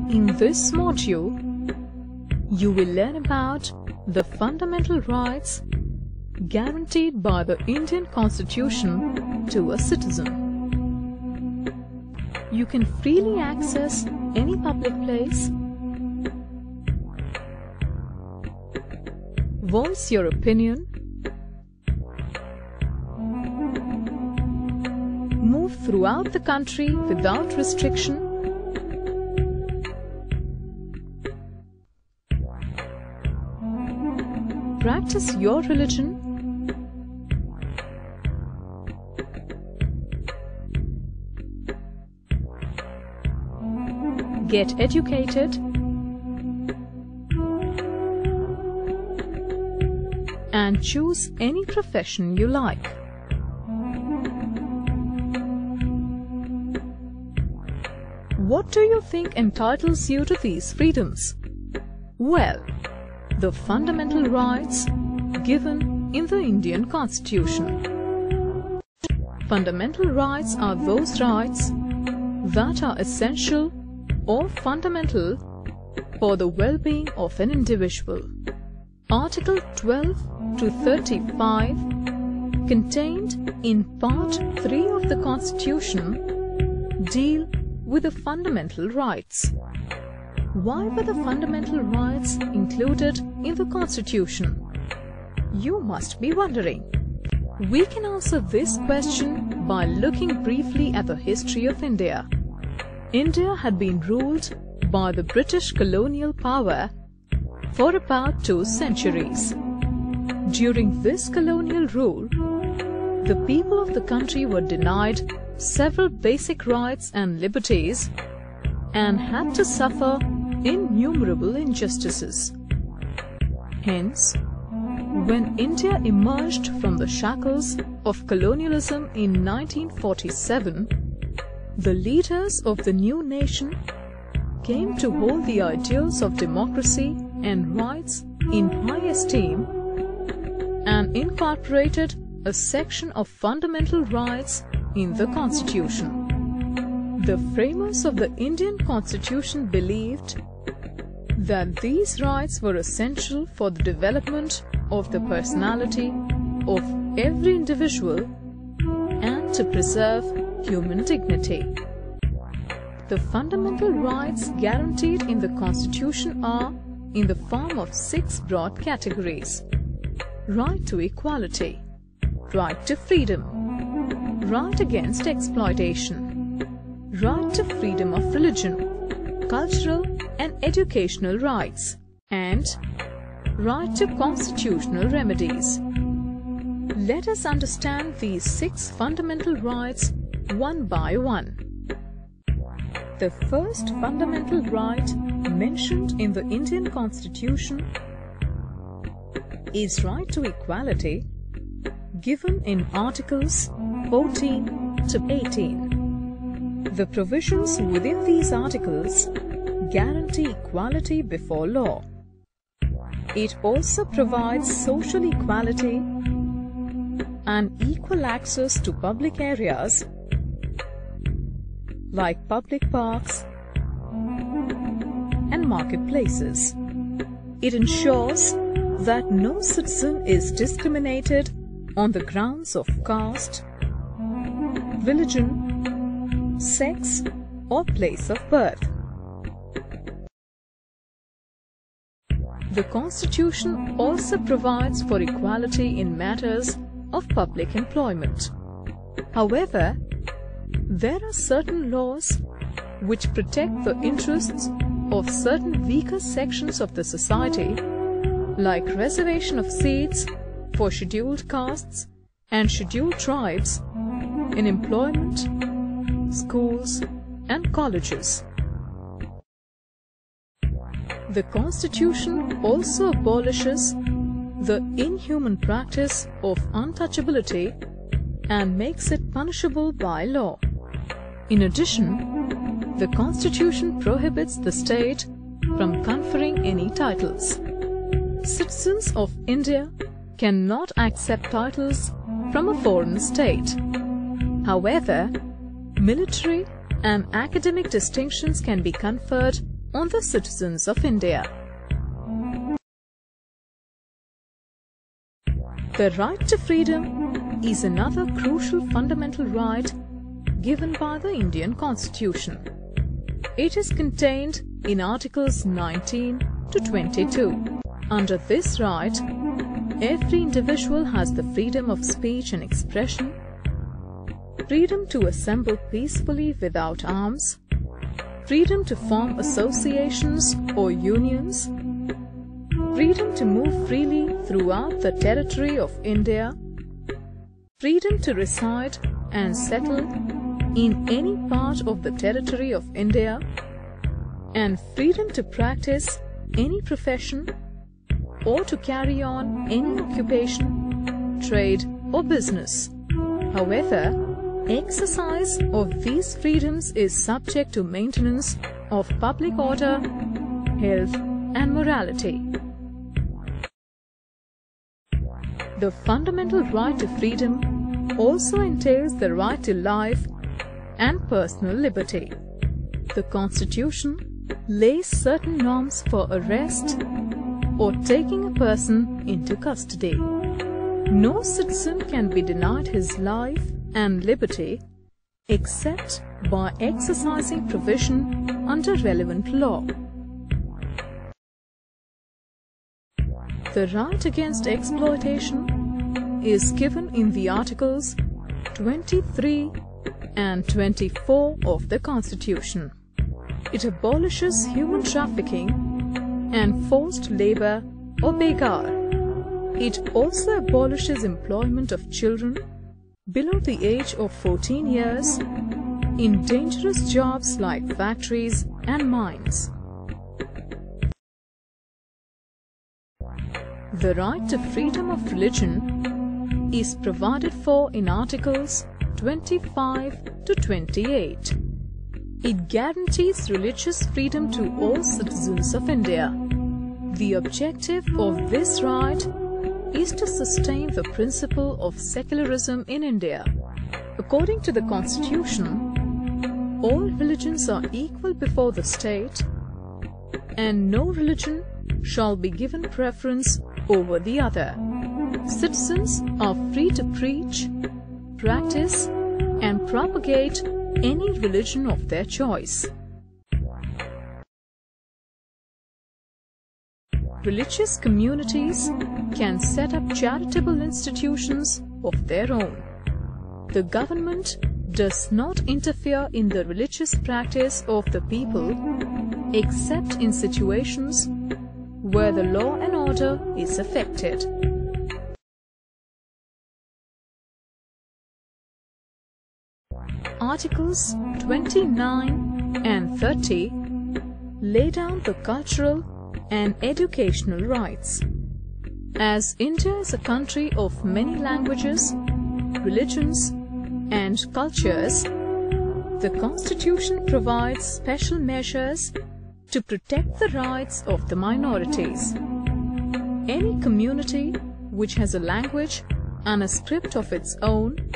In this module, you will learn about the fundamental rights guaranteed by the Indian Constitution to a citizen. You can freely access any public place, voice your opinion, move throughout the country without restriction, practice your religion, get educated, and choose any profession you like. What do you think entitles you to these freedoms? Well, the fundamental rights given in the Indian Constitution. Fundamental rights are those rights that are essential or fundamental for the well-being of an individual. Article 12 to 35, contained in Part 3 of the Constitution, deal with the fundamental rights. Why were the fundamental rights included in the Constitution? You must be wondering. We can answer this question by looking briefly at the history of India. India had been ruled by the British colonial power for about 2 centuries. During this colonial rule, the people of the country were denied several basic rights and liberties and had to suffer innumerable injustices. Hence, when India emerged from the shackles of colonialism in 1947, the leaders of the new nation came to hold the ideals of democracy and rights in high esteem and incorporated a section of fundamental rights in the Constitution. The framers of the Indian Constitution believed that these rights were essential for the development of the personality of every individual and to preserve human dignity. The fundamental rights guaranteed in the Constitution are in the form of 6 broad categories: right to equality, right to freedom, right against exploitation, right to freedom of religion, cultural and educational rights, and right to constitutional remedies. Let us understand these 6 fundamental rights one by one. The first fundamental right mentioned in the Indian Constitution is right to equality, given in Articles 14 to 18. The provisions within these articles guarantee equality before law. It also provides social equality and equal access to public areas like public parks and marketplaces. It ensures that no citizen is discriminated on the grounds of caste, religion, sex, or place of birth. The Constitution also provides for equality in matters of public employment. However, there are certain laws which protect the interests of certain weaker sections of the society, like reservation of seats for scheduled castes and scheduled tribes in employment, schools, and colleges. The Constitution also abolishes the inhuman practice of untouchability and makes it punishable by law. In addition, the Constitution prohibits the state from conferring any titles. Citizens of India cannot accept titles from a foreign state. However, military and academic distinctions can be conferred on the citizens of India. The right to freedom is another crucial fundamental right given by the Indian Constitution. It is contained in Articles 19 to 22. Under this right, every individual has the freedom of speech and expression, freedom to assemble peacefully without arms, freedom to form associations or unions, freedom to move freely throughout the territory of India, freedom to reside and settle in any part of the territory of India, and freedom to practice any profession or to carry on any occupation, trade or business. However, exercise of these freedoms is subject to maintenance of public order, health and morality. The fundamental right to freedom also entails the right to life and personal liberty. The Constitution lays certain norms for arrest or taking a person into custody. No citizen can be denied his life and liberty except by exercising provision under relevant law. The right against exploitation is given in the Articles 23 and 24 of the Constitution. It abolishes human trafficking and forced labor or begar. It also abolishes employment of children below the age of 14 years in dangerous jobs like factories and mines. The right to freedom of religion is provided for in Articles 25 to 28. It guarantees religious freedom to all citizens of India. The objective of this right is to sustain the principle of secularism in India. According to the Constitution, all religions are equal before the state, and no religion shall be given preference over the other. Citizens are free to preach, practice, and propagate any religion of their choice. Religious communities can set up charitable institutions of their own. The government does not interfere in the religious practice of the people except in situations where the law and order is affected. Articles 29 and 30 lay down the cultural and educational rights. As India is a country of many languages, religions, and cultures, the Constitution provides special measures to protect the rights of the minorities. Any community which has a language and a script of its own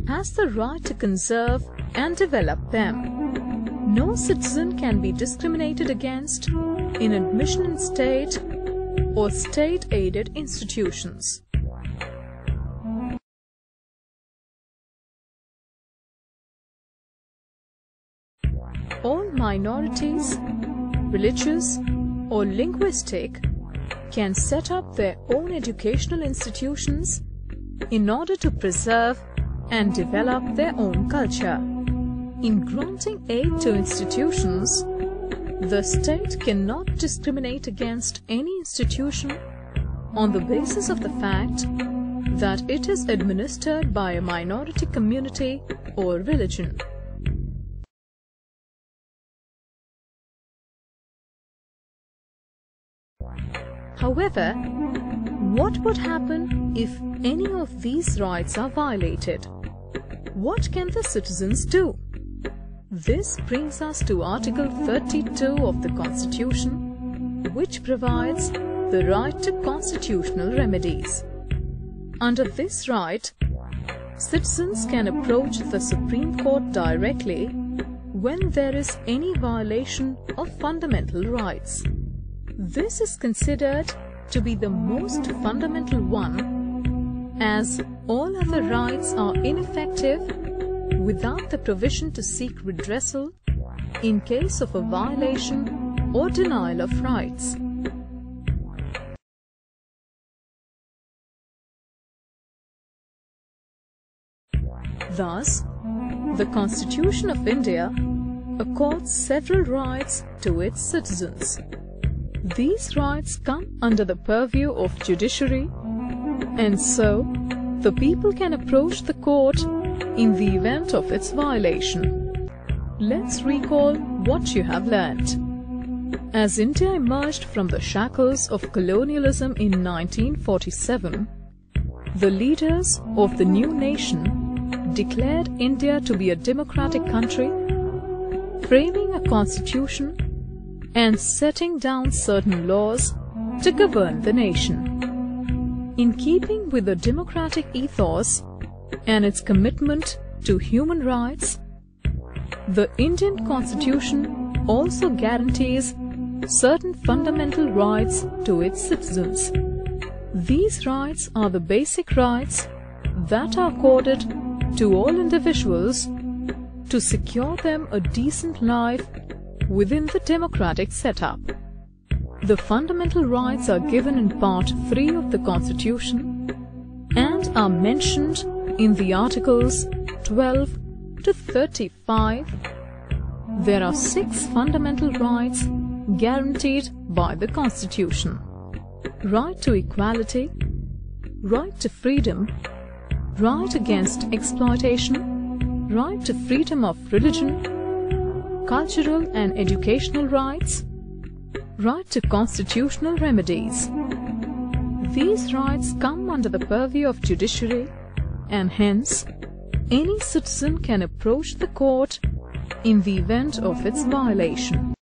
has the right to conserve and develop them. No citizen can be discriminated against in admission in state or state-aided institutions. All minorities, religious or linguistic, can set up their own educational institutions in order to preserve and develop their own culture. In granting aid to institutions, the state cannot discriminate against any institution on the basis of the fact that it is administered by a minority community or religion. However, what would happen if any of these rights are violated? What can the citizens do? This brings us to Article 32 of the Constitution, which provides the right to constitutional remedies. Under this right, citizens can approach the Supreme Court directly when there is any violation of fundamental rights. This is considered to be the most fundamental one, as all other rights are ineffective without the provision to seek redressal in case of a violation or denial of rights. Thus, the Constitution of India accords several rights to its citizens. These rights come under the purview of judiciary, and so the people can approach the court in the event of its violation. Let's recall what you have learnt. As India emerged from the shackles of colonialism in 1947, the leaders of the new nation declared India to be a democratic country, framing a constitution and setting down certain laws to govern the nation. In keeping with the democratic ethos and its commitment to human rights, the Indian Constitution also guarantees certain fundamental rights to its citizens. These rights are the basic rights that are accorded to all individuals to secure them a decent life within the democratic setup. The fundamental rights are given in Part 3 of the Constitution and are mentioned in the Articles 12 to 35. There are 6 fundamental rights guaranteed by the Constitution: right to equality, right to freedom, right against exploitation, right to freedom of religion, cultural and educational rights, right to constitutional remedies. These rights come under the purview of judiciary, and hence any citizen can approach the court in the event of its violation.